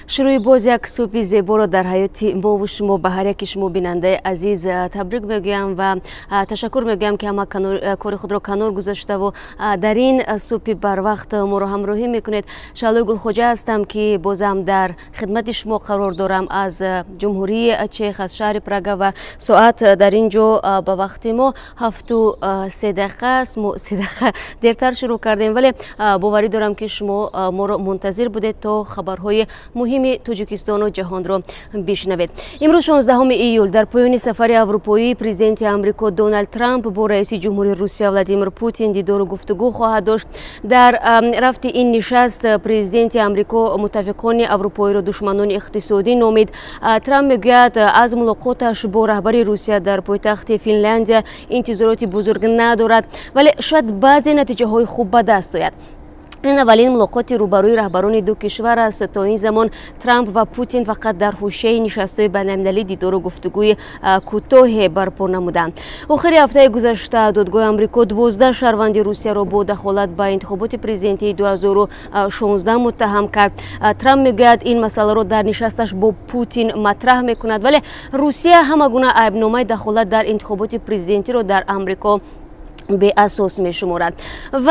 شروع باز یک صبح زیبا را در حیات ما و شما به هر یک شما بیننده عزیز تبریک میگویم و تشکر میگویم که همه کار خود را کنار گذاشته و در این صبح بر وقت ما را همراهی میکنید. شالو گلخوجه هستم که بازم در خدمت شما قرار دارم از جمهوری چک از شهر پراگ و ساعت در اینجا به وقت ما 7:03 است. ما 3 دقیقه دیرتر شروع کردیم ولی باوری دارم که شما ما را منتظر بودید تا خبرهای مهم تاجیکستان و جهان را بشنوید. امروز 16 ایول در پایان سفر اروپایی پرزیدنت آمریکا دونالد ترامپ با رئیس جمهوری روسیه ولادیمیر پوتین دیدار و گفتگو خواهد داشت. در رفت این نشست پرزیدنت آمریکا متفقان اروپایی را دشمنان اقتصادی نامید. ترامپ میگوید از ملاقاتش با رهبر روسیه در پایتخت فنلاندی انتظارات بزرگ ندارد ولی شاید بعضی نتیجه های خوب به دست آید. این اولین ملاقات روبروی رهبران دو کشور است. تا این زمان ترامپ و پوتین فقط در حوزه نشست‌های بین‌المللی دیدار و گفتگوی کوتاه برپا نمودند. آخر هفته گذشته دادگاه آمریکا 12 شهروند روسیه را با دخالت به انتخابات پرزیدنتی 2016 متهم کرد. ترامپ میگوید این مسئله را در نشستش با پوتین مطرح میکند ولی روسیه همه گونه عیب‌نامه دخالت در انتخابات پرزیدنتی را در آمریکا به اساس می شمارد. و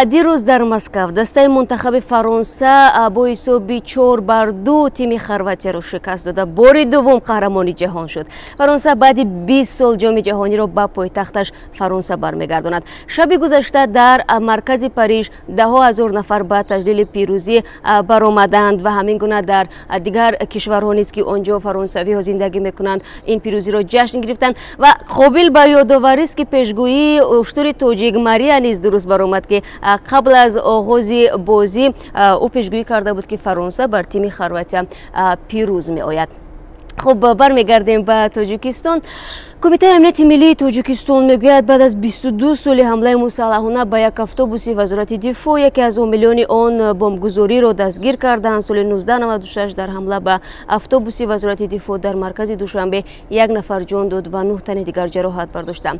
دیروز در مسکو دسته منتخب فرانسه با حساب 4-2 تیم خرواتیا را شکست داده. بار دوم قهرمانی جهان شد. فرانسه بعد 20 سال جام جهانی را به پایتختش فرانسه برمیگرداند. شب گذشته در مرکز پاریس ده ها هزار نفر به تجلیل پیروزی برآمدند و همین گونه در دیگر کشورها نیز که آنجا فرانسوی ها زندگی میکنند این پیروزی را جشن گرفتند و قابل به یادآوری است که پیشگویی اشتر توجیک ماریا نیز درست برآمد که قبل از آغاز بازی او پیشگویی کرده بود که فرانسه بر تیم خرواتیا پیروز می آید. خب برمیگردیم به تاجیکستان. کمیته امنیت ملی تاجیکستان میگوید بعد از 22 سال حمله مسلحانه به یک اتوبوس وزارت دفاع یکی از عاملان آن بمبگذاری را دستگیر کردند. سال 1996 در حمله به اتوبوس وزارت دفاع در مرکز دوشنبه یک نفر جان داد و 9 تن دیگر جراحت برداشتند.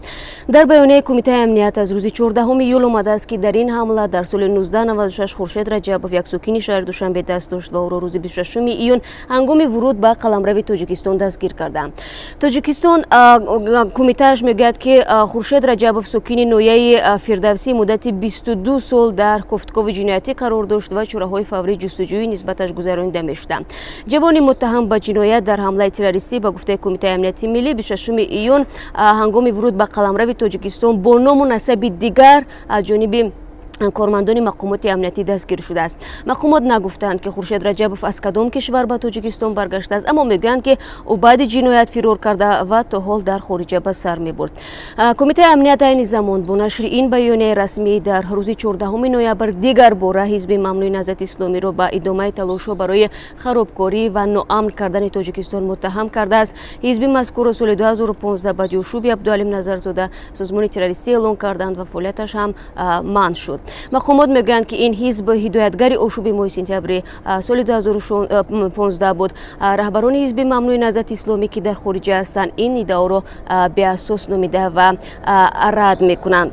در بیانیه کمیته امنیت از روز 14 ایول آمده است که در این حمله در سال 1996 خورشید رجبوف یک ساکن شهر دوشنبه دست داشت و او را روز 26 ایون هنگام ورود به قلمرو تاجیکستان دستگیر کردند. تاجیکستان کمیتهش میگوید که خورشید رجبوف ساکن نویه فردوسی مدت 22 سال در کفتگاه جنایتی قرار داشت و چاره‌های فوری جستجویی نسبتش گذرانیده می‌شدند. جوان متهم به جنایت در حمله تروریستی به گفته کمیته امنیت ملی 26 ایون هنگام ورود به قلمرو تاجیکستان با نام و نسب دیگر از جانب کارمندان مقامات امنیتی دستگیر شده است. مقامات نگفتند که خورشید رجبوف از کدام کشور به تاجیکستان برگشته است اما میگویند که او بعد جنایت فرار کرده و تا حال در خارج به سر میبرد. کمیته امنیت این زمان با نشر این بیانیه رسمی در روز 14 نوامبر دیگر باره حزب ممنوع نهضت اسلامی را به ادامه تلاش‌ها برای خرابکاری و ناامن کردن تاجیکستان متهم کرده است. حزب مذکور سال 2015 به جوشوب عبدالعلیم نظرزاده سازمان تروریستی اعلام کردند و فعالیتش هم منع شد. مقامات میگویند که این حزب هدایتگر آشوب ماه سپتامبر سال 2015 بود. رهبران حزب ممنوع نهضت اسلامی که در خارج هستند این ادعا را به اساس نامیده و رد میکنند.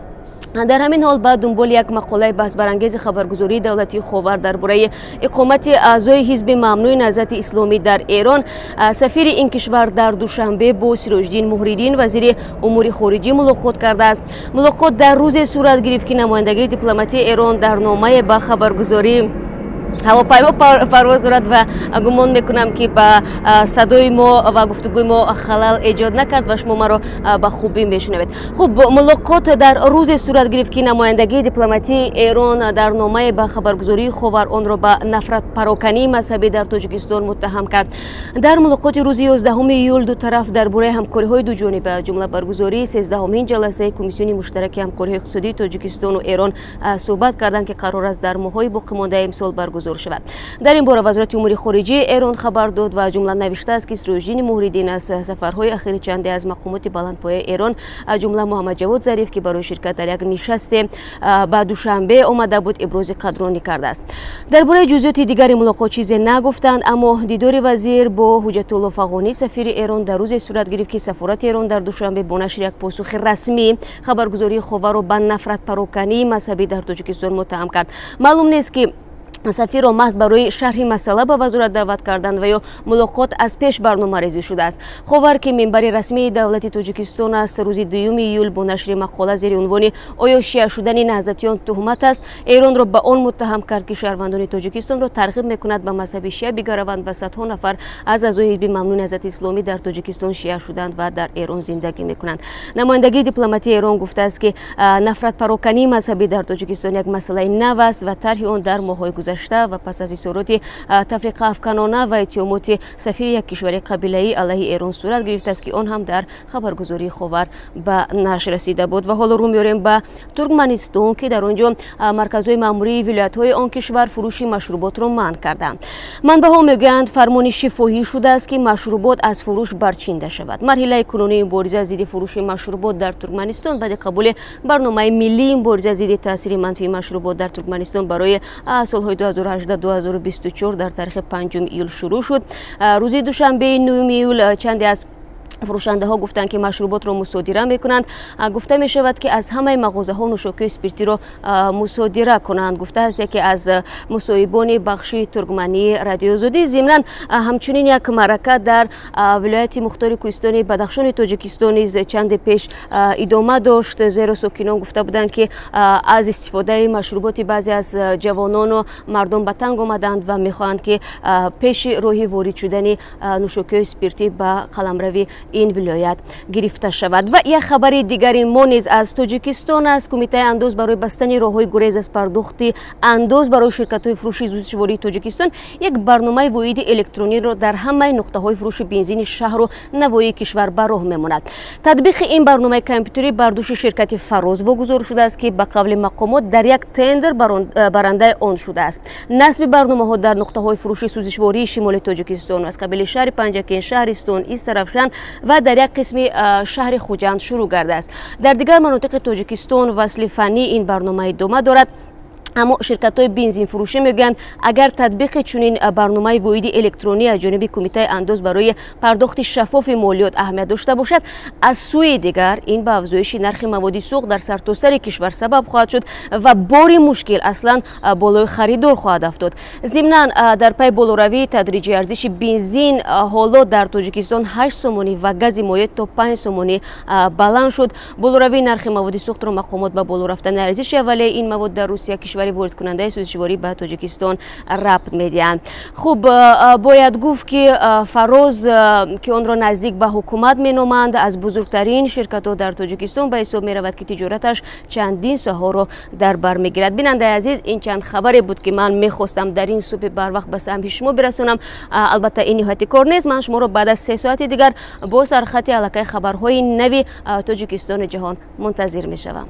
در همین حال بعد دنبال یک مقاله بحث برانگیز خبرگزاری دولتی خاور درباره اقامت اعضای حزب ممنوع نهضت اسلامی در ایران سفیر این کشور در دوشنبه با سراج‌الدین مهریدین وزیر امور خارجه ملاقات کرده است. ملاقات در روز صورت گرفت که نمایندگی دیپلماتی ایران در نامه به خبرگزاری هواپیما پرواز دارد و گمان میکنم که با صدای ما و گفتگوی ما خلل ایجاد نکرد و شما ما را به خوبی میشنوید. خب ملاقات در روز صورت گرفت که نمایندگی دیپلماتی ایران در نامه به خبرگزاری خاور آن را به نفرت پراکنی مذهبی در تاجیکستان متهم کرد. در ملاقات روز 11 ایول دو طرف درباره همکاری‌های دو جانبه جمله برگزاری 13مین جلسه کمیسیون مشترک همکاری اقتصادی تاجیکستان و ایران صحبت کردند که قرار است در ماه‌های باقی مانده امسال برگزار شود. در این باره وزارت امور خارجه ایران خبر داد و جمله نوشته است که سراج‌الدین مهریدین از سفرهای اخیر چندی از مقامات بلندپایه ایران از جمله محمد جواد ظریف که برای شرکت در یک نشست با دوشنبه آمده بود ابراز قدردانی کرده است. درباره جزئیات دیگر ملاقات چیزی نگفتند اما دیدار وزیر با حجت الله فغانی سفیر ایران در روز صورت گرفت که سفارت ایران در دوشنبه با نشر یک پاسخ رسمی خبرگزاری خاور را به نفرت پراکنی مذهبی در تاجیکستان متهم کرد. معلوم نیست که سفیر محض برای شرح مسئله به وزارت دعوت کردند و یا ملاقات از پیش برنامه‌ریزی شده است. خبر که منبر رسمی دولت تاجیکستان است روز 2 ایول با نشر مقاله زیر عنوان آیا شیعه شدن نهضتیان تهمت است، ایران را به آن متهم کرد که شهروندان تاجیکستان را ترغیب می‌کند به مذهب شیعه بگروند و صدها نفر از اعضای حزب ممنوع نهضت اسلامی در تاجیکستان شیعه شدند و در ایران زندگی می‌کنند. نمایندگی دیپلماتی ایران گفته است که نفرت پراکنی مذهبی در تاجیکستان یک مسئله نو است و طرح آن در ماه‌های گذشته و پس از اظهارات تفریقه افکنانه و اتهامات سفیر یک کشور قبیله‌ای علیه ایران صورت گرفته است که آن هم در خبرگزاری خبر به نشر رسیده بود. و حالا رو می‌آوریم به ترکمنستان که در آنجا مرکزهای مأموری ولایت‌های آن کشور فروش مشروبات را منع کردند. منبع‌ها میگویند فرمان شفاهی شده است که مشروبات از فروش برچیده شود. مرحله کنونی مبارزه ضد فروش مشروبات در ترکمنستان بعد قبول برنامه ملی مبارزه ضد تاثیر منفی مشروبات در ترکمنستان برای سال‌های 2018-2024 در تاریخ 5 ایول شروع شد. روز دوشنبه 9 ایول چندی از فروشنده ها گفتند که مشروبات را مصادره میکنند. گفته می شود که از همه مغازه ها نوشاکی اسپریتی را مصادره کنند. گفته است که از مصاحبان بخش ترکمنی رادیو آزادی. ضمناً همچنین یک معرکه در ولایت مختار کوهستانی بدخشان تاجیکستان نیز چند پیش ادامه داشت، زیرا ساکنان گفته بودند که از استفاده مشروبات بعضی از جوانان و مردم به تنگ آمدند و میخواهند که پیش راه وارد شدن نوشاکی اسپریتی به قلمرو این ولایت گرفته شود. و یک خبر دیگری ما نیز از تاجیکستان است. کمیته انداز برای بستن راههای گریز از پرداخت انداز برای شرکت‌های فروش سوزشواری تاجیکستان یک برنامه واحد الکترونیک را در همه نقطه‌های فروش بنزین شهر و نواحی کشور به راه می‌ماند. تطبیق این برنامه کامپیوتری بر دوش شرکت فراز واگذار شده است که به قول مقامات در یک تندر برنده آن شده است. نصب برنامه‌ها در نقطه‌های فروش سوزشواری شمال تاجیکستان از قبیل شهر پنجکین، شهرستان، ایسترافشان و در یک قسم شهر خوجند شروع کرده است. در دیگر مناطق تاجیکستان وصل فنی این برنامه ادامه دارد. اما شرکت‌های بنزین فروشی میگویند اگر تطبیق چنین برنامه واحد الکترونی از جانب کمیته انداز برای پرداخت شفاف مالیات اهمیت داشته باشد، از سوی دیگر این به افزایش نرخ مواد سوخت در سرتاسر کشور سبب خواهد شد و بار مشکل اصلا بالای خریدار خواهد افتاد. ضمناً در پی بالاروی تدریجی ارزش بنزین حالا در تاجیکستان 8 سومانی و گاز مایع تا 5 سومانی بلند شد. بالاروی نرخ مواد سوخت را مقامات به بالا رفتن ارزش اولیه این مواد در روسیه کشور وارد کننده سوزشواری به تاجیکستان ربط میدهند. خوب باید گفت که فراز که آن را نزدیک به حکومت مینامند از بزرگترین شرکت ها در تاجیکستان به حساب می رود که تجارتش چندین ساحه را در بر میگیرد. بیننده عزیز، این چند خبری بود که من میخواستم در این صبح بر وقت به سمع شما برسونم. البته این نهایت کار نیست، من شما را بعد از 3 ساعت دیگر با سرخط علاقه خبرهای نوی تاجیکستان جهان منتظر میشوم.